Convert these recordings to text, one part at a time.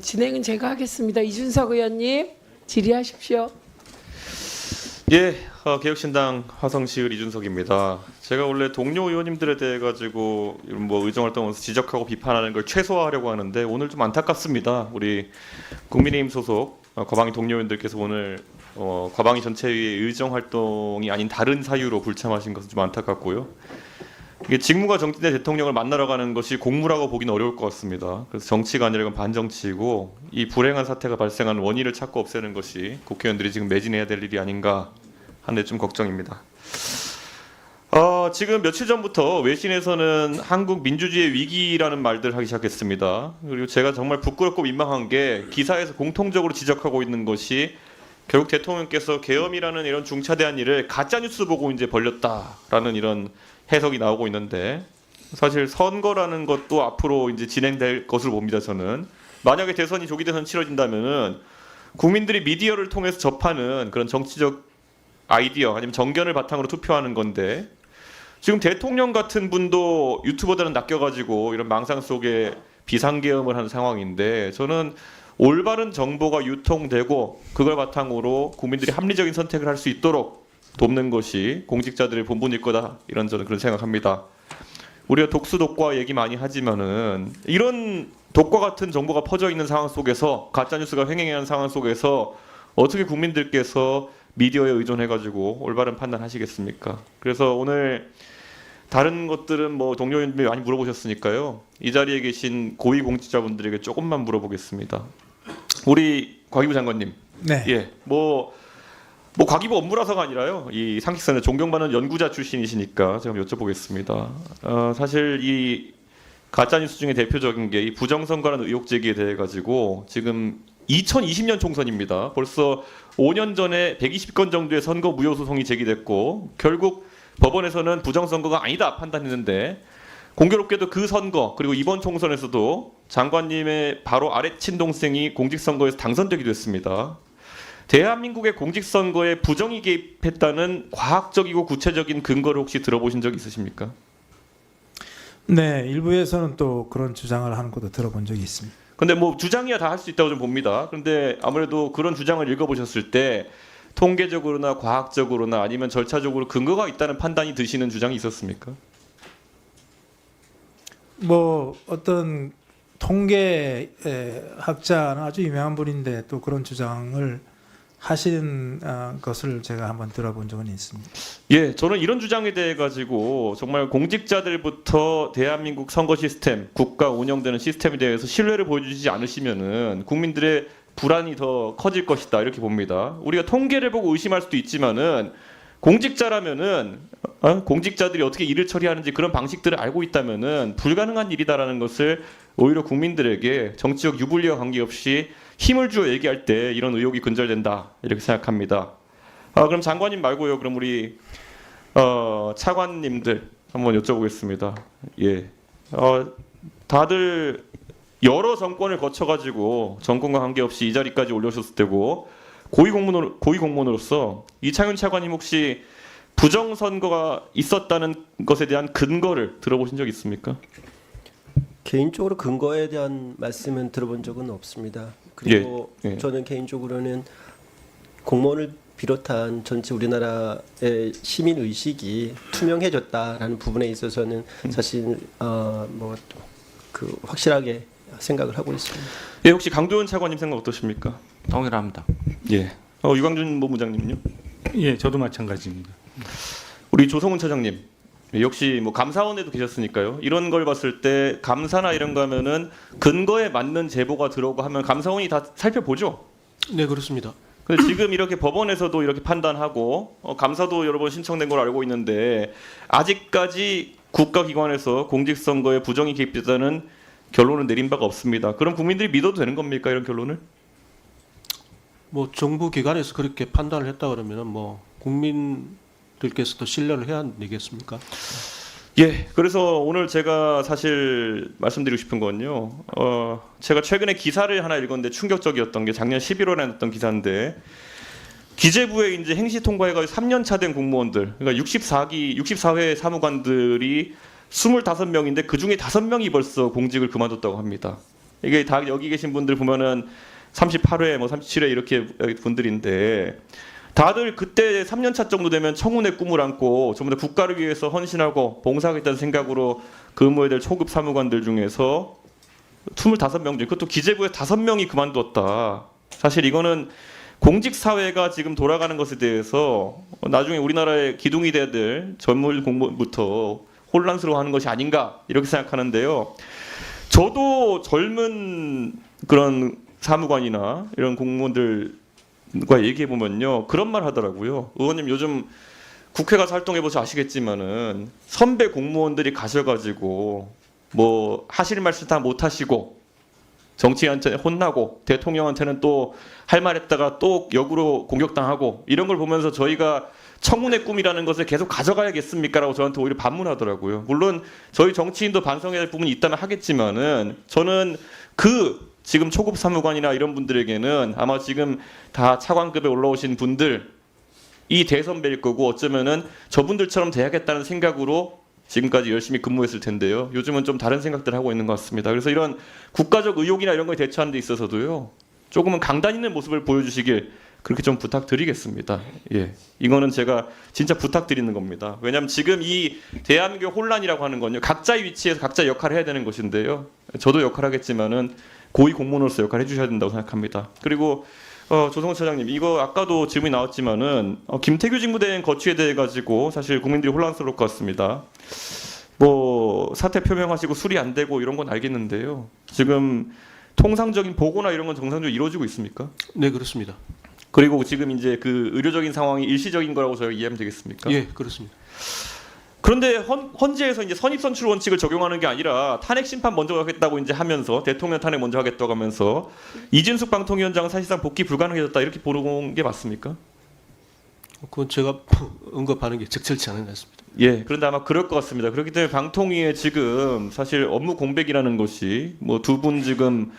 진행은 제가 하겠습니다. 이준석 의원님 질의하십시오. 예, 개혁신당 화성시을 이준석입니다. 제가 원래 동료 의원님들에 대해 가지고 이런 뭐 의정활동에서 지적하고 비판하는 걸 최소화하려고 하는데 오늘 좀 안타깝습니다. 우리 국민의힘 소속 과방위 동료 의원들께서 오늘 과방위 전체의 의정활동이 아닌 다른 사유로 불참하신 것은 좀 안타깝고요. 이게 직무가 정지된 대통령을 만나러 가는 것이 공무라고 보기는 어려울 것 같습니다. 그래서 정치가 아니라 이건 반정치이고 이 불행한 사태가 발생한 원인을 찾고 없애는 것이 국회의원들이 지금 매진해야 될 일이 아닌가 하는데 좀 걱정입니다. 지금 며칠 전부터 외신에서는 한국 민주주의의 위기라는 말들을 하기 시작했습니다. 그리고 제가 정말 부끄럽고 민망한 게 기사에서 공통적으로 지적하고 있는 것이 결국 대통령께서 계엄이라는 이런 중차대한 일을 가짜 뉴스 보고 이제 벌렸다라는 이런 해석이 나오고 있는데 사실 선거라는 것도 앞으로 이제 진행될 것으로 봅니다. 저는 만약에 대선이 조기 대선 치러진다면은 국민들이 미디어를 통해서 접하는 그런 정치적 아이디어 아니면 정견을 바탕으로 투표하는 건데 지금 대통령 같은 분도 유튜버들은 낚여가지고 이런 망상 속에 비상계엄을 하는 상황인데 저는 올바른 정보가 유통되고 그걸 바탕으로 국민들이 합리적인 선택을 할 수 있도록 돕는 것이 공직자들의 본분일 거다 이런 저는 그런 생각합니다. 우리가 독수 독과 얘기 많이 하지만은 이런 독과 같은 정보가 퍼져 있는 상황 속에서 가짜 뉴스가 횡행하는 상황 속에서 어떻게 국민들께서 미디어에 의존해가지고 올바른 판단하시겠습니까? 그래서 오늘 다른 것들은 뭐 동료 의원님이 많이 물어보셨으니까요. 이 자리에 계신 고위 공직자분들에게 조금만 물어보겠습니다. 우리 과기부 장관님, 네. 예, 뭐 과기부 업무라서가 아니라요. 이 상식선에 존경받는 연구자 출신이시니까 제가 여쭤보겠습니다. 사실 이 가짜 뉴스 중에 대표적인 게 이 부정선거라는 의혹 제기에 대해 가지고 지금 2020년 총선입니다. 벌써 5년 전에 120건 정도의 선거 무효 소송이 제기됐고 결국 법원에서는 부정선거가 아니다 판단했는데 공교롭게도 그 선거 그리고 이번 총선에서도 장관님의 바로 아래 친동생이 공직선거에서 당선되기도 했습니다. 대한민국의 공직선거에 부정이 개입했다는 과학적이고 구체적인 근거를 혹시 들어보신 적 있으십니까? 네, 일부에서는 또 그런 주장을 하는 것도 들어본 적이 있습니다. 근데 뭐 주장이야 다 할 수 있다고 좀 봅니다. 그런데 아무래도 그런 주장을 읽어보셨을 때 통계적으로나 과학적으로나 아니면 절차적으로 근거가 있다는 판단이 드시는 주장이 있었습니까? 뭐 어떤 통계 학자는 아주 유명한 분인데 또 그런 주장을 하신 것을 제가 한번 들어본 적은 있습니다. 예, 저는 이런 주장에 대해 가지고 정말 공직자들부터 대한민국 선거 시스템, 국가 운영되는 시스템에 대해서 신뢰를 보여주지 않으시면은 국민들의 불안이 더 커질 것이다 이렇게 봅니다. 우리가 통계를 보고 의심할 수도 있지만은 공직자라면은 공직자들이 어떻게 일을 처리하는지 그런 방식들을 알고 있다면은 불가능한 일이다라는 것을 오히려 국민들에게 정치적 유불리와 관계없이 힘을 주어 얘기할 때 이런 의혹이 근절된다 이렇게 생각합니다. 그럼 장관님 말고요. 그럼 우리 차관님들 한번 여쭤보겠습니다. 예, 다들 여러 정권을 거쳐가지고 정권과 관계없이 이 자리까지 올려오셨을 때고 고위 공무원으로서 이창윤 차관님 혹시 부정선거가 있었다는 것에 대한 근거를 들어보신 적 있습니까? 개인적으로 근거에 대한 말씀은 들어본 적은 없습니다. 그리고 예. 저는 개인적으로는 공무원을 비롯한 전체 우리나라의 시민 의식이 투명해졌다라는 부분에 있어서는 사실 확실하게 생각을 하고 있습니다. 예, 혹시 강도현 차관님 생각 어떠십니까? 동일합니다. 예. 유광준 본부장님은요? 예, 저도 마찬가지입니다. 우리 조성훈 차장님 역시 뭐 감사원에도 계셨으니까요. 이런 걸 봤을 때 감사나 이런 거 하면은 근거에 맞는 제보가 들어오고 하면 감사원이 다 살펴보죠. 네, 그렇습니다. 근데 지금 이렇게 법원에서도 이렇게 판단하고 감사도 여러 번 신청된 걸 알고 있는데 아직까지 국가기관에서 공직선거에 부정이 개입됐다는 결론을 내린 바가 없습니다. 그럼 국민들이 믿어도 되는 겁니까 이런 결론을? 뭐 정부 기관에서 그렇게 판단을 했다 그러면은 뭐 국민들께서도 신뢰를 해야 되겠습니까? 예, 그래서 오늘 제가 사실 말씀드리고 싶은 건요. 제가 최근에 기사를 하나 읽었는데 충격적이었던 게 작년 11월에 났던 기사인데 기재부에 이제 행시 통과해가지고 3년 차 된 공무원들, 그러니까 64회 사무관들이 25명인데 그 중에 5명이 벌써 공직을 그만뒀다고 합니다. 이게 다 여기 계신 분들 보면은 38회, 뭐 37회 이렇게 분들인데 다들 그때 3년차 정도 되면 청운의 꿈을 안고 전부 다 국가를 위해서 헌신하고 봉사하겠다는 생각으로 근무해야 될 초급 사무관들 중에서 25명 중 그것도 기재부에 5명이 그만두었다. 사실 이거는 공직 사회가 지금 돌아가는 것에 대해서 나중에 우리나라의 기둥이 돼야 될 전문 공무원부터 혼란스러워하는 것이 아닌가 이렇게 생각하는데요. 저도 젊은 그런 사무관이나 이런 공무원들과 얘기해 보면요 그런 말 하더라고요. 의원님 요즘 국회 가서 활동해 보셔 아시겠지만은 선배 공무원들이 가셔가지고 뭐 하실 말씀 다 못 하시고 정치인한테 혼나고 대통령한테는 또 할 말 했다가 또 역으로 공격당하고 이런 걸 보면서 저희가 청운의 꿈이라는 것을 계속 가져가야겠습니까라고 저한테 오히려 반문하더라고요. 물론 저희 정치인도 반성해야 할 부분이 있다면 하겠지만은 저는 그 지금 초급 사무관이나 이런 분들에게는 아마 지금 다 차관급에 올라오신 분들 이 대선배일 거고 어쩌면은 저분들처럼 돼야겠다는 생각으로 지금까지 열심히 근무했을 텐데요. 요즘은 좀 다른 생각들을 하고 있는 것 같습니다. 그래서 이런 국가적 의혹이나 이런 거에 대처하는 데 있어서도요. 조금은 강단 있는 모습을 보여주시길 그렇게 좀 부탁드리겠습니다. 예, 이거는 제가 진짜 부탁드리는 겁니다. 왜냐하면 지금 이 대한민국 혼란이라고 하는 건요. 각자의 위치에서 각자 역할을 해야 되는 것인데요. 저도 역할하겠지만은 고위 공무원으로서 역할을 해주셔야 된다고 생각합니다. 그리고 조성호 차장님 이거 아까도 질문이 나왔지만은 김태규 직무대행 거취에 대해 가지고 사실 국민들이 혼란스러울 것 같습니다. 뭐 사퇴 표명하시고 수리 안 되고 이런 건 알겠는데요. 지금 통상적인 보고나 이런 건 정상적으로 이루어지고 있습니까? 네, 그렇습니다. 그리고 지금 이제 그 의료적인 상황이 일시적인 거라고 저희가 이해하면 되겠습니까? 예, 그렇습니다. 그런데 헌재에서 이제 선입선출 원칙을 적용하는 게 아니라 탄핵 심판 먼저 하겠다고 이제 하면서 대통령 탄핵 먼저 하겠다고 하면서 이준숙 방통위원장은 사실상 복귀 불가능해졌다 이렇게 보는 게 맞습니까? 그건 제가 언급하는 게 적절치 않은 것 같습니다. 예, 그런데 아마 그럴 것 같습니다. 그렇기 때문에 방통위에 지금 사실 업무 공백이라는 것이 뭐 두 분 지금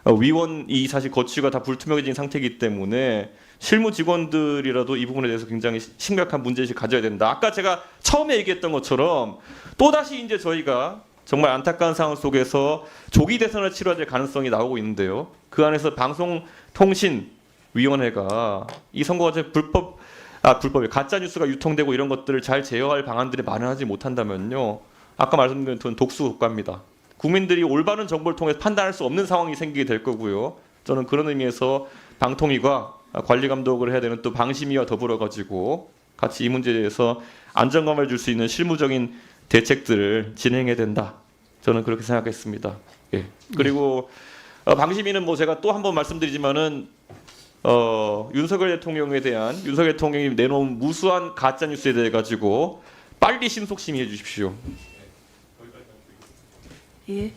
위원이 사실 거취가 다 불투명해진 상태이기 때문에 실무 직원들이라도 이 부분에 대해서 굉장히 심각한 문제의식 가져야 된다. 아까 제가 처음에 얘기했던 것처럼 또다시 이제 저희가 정말 안타까운 상황 속에서 조기 대선을 치러야 될 가능성이 나오고 있는데요. 그 안에서 방송통신위원회가 이 선거 과정 불법이 가짜 뉴스가 유통되고 이런 것들을 잘 제어할 방안들을 마련하지 못한다면요. 아까 말씀드린 독수 국가입니다. 국민들이 올바른 정보를 통해 판단할 수 없는 상황이 생기게 될 거고요. 저는 그런 의미에서 방통위가 관리 감독을 해야 되는 또 방심위와 더불어 가지고 같이 이 문제에 대해서 안정감을 줄 수 있는 실무적인 대책들을 진행해야 된다. 저는 그렇게 생각했습니다. 예. 그리고 방심위는 뭐 제가 또 한 번 말씀드리지만은 윤석열 대통령에 대한 윤석열 대통령이 내놓은 무수한 가짜 뉴스에 대해 가지고 빨리 신속 심의해 주십시오. 예.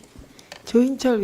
조인철 위원.